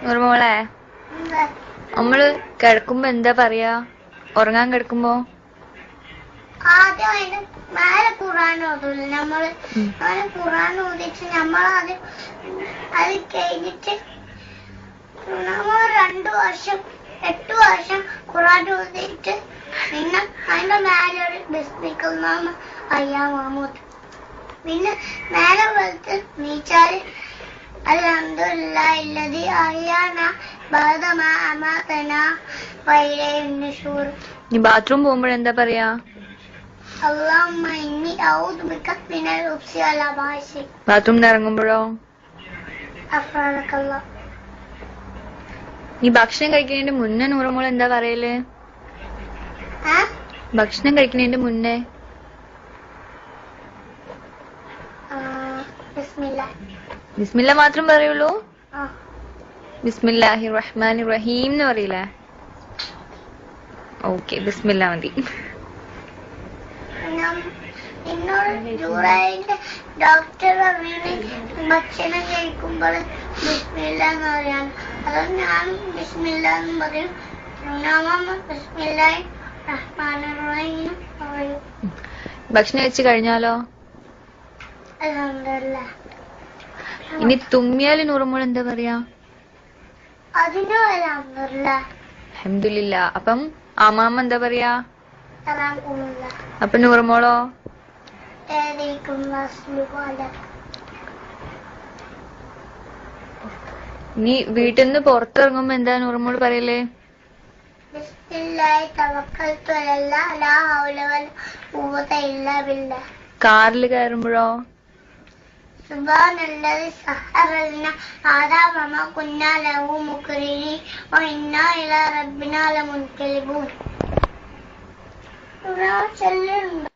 നൂറുമോളെ, നമ്മള് കിടക്കുമ്പോ എന്താ പറയാ? ഉറങ്ങാൻ കിടക്കുമ്പോ ആദ്യം അതിന് മേലെ ഖുർആൻ ഓതൂല നമ്മള്. അങ്ങനെ ഖുർആൻ ഓതിച്ച് നമ്മളാദ്യം അത് കഴിഞ്ഞിട്ട് നമ്മൾ 2 വർഷം 8 വർഷം ഖുർആൻ ഓതിയിട്ട് പിന്നെ അതിന്റെ മേലെ ഒരു ബിസ്മിക്കല്ലാഹു അയ്യാ മുഹമ്മദ്. പിന്നെ മേലെ വെളുത്ത് നീച്ചാല് അൽഹംദുലില്ലാഹി അല്ലദീ അഹ്യാനാ ബഅദ മാ അമാതനാ വഇലൈഹിൻ നുശൂർ. നീ ബാത്റൂം പോകുമ്പോഴെന്താ പറയാ? അല്ലാഹുമ്മ ഇന്നി അഊദു ബിക മിനൽ ഖുബ്സി വൽ ഖബായിസി. ബാത്റൂമിൽ ഇറങ്ങുമ്പോഴോ? അഫ്റാനക്കല്ലാഹ്. നീ ഭക്ഷണം കഴിക്കുന്നതിന്റെ മുന്നേ നൂറുമോൾ എന്താ പറയല്? ഭക്ഷണം കഴിക്കുന്നതിന്റെ മുന്നേ ബിസ്മില്ല മാത്രം പറയുള്ളൂ? ബിസ്മില്ലാഹിർ റഹ്മാനിർ റഹീം എന്ന് പറയില്ലേ? ഓക്കെ, ബിസ്മില്ല മതി. ഡോക്ടർ ഭക്ഷണം കഴിക്കുമ്പോൾ ബിസ്മില്ല എന്ന് പറയാൻ, അതുകൊണ്ട് ഞാൻ ബിസ്മില്ല എന്ന് പറയും. ബിസ്മില്ലാഹിർ റഹ്മാനിർ റഹീം പറയും. ഭക്ഷണം കഴിച്ചു കഴിഞ്ഞാലോ? അൽഹംദുലില്ലാഹ്. ഇനി തുമ്മിയാല് നൂറുമോൾ എന്താ പറയാ? അതിനും അൽഹംദുലില്ലാഹ്. അൽഹംദുലില്ലാഹ്. അപ്പം ആമാമ്മ എന്താ പറയാ? അൽഹംദുലില്ലാഹ്. അപ്പൊ നൂറുമോളോ? നീ വീട്ടിൽ നിന്ന് പുറത്തിറങ്ങുമ്പോ എന്താ നൂറുമോൾ പറയല്? ബിസ്മില്ലാഹി തവക്കൽതു അലല്ലാഹ് ലാ ഹൗല വലാ ഖുവത ഇല്ലാ ബില്ലാഹ്. കാറിൽ കയറുമ്പോഴോ? സുബ്ഹാനല്ലദി സഖറ ലനാ ഹാദാ വമാ കുന്നാ ലഹു മുഖ്രിനീൻ വഇന്നാ ഇലാ റബ്ബിനാ ലമുൻഖലിബൂൻ. ചൊല്ലുന്നുണ്ടോ?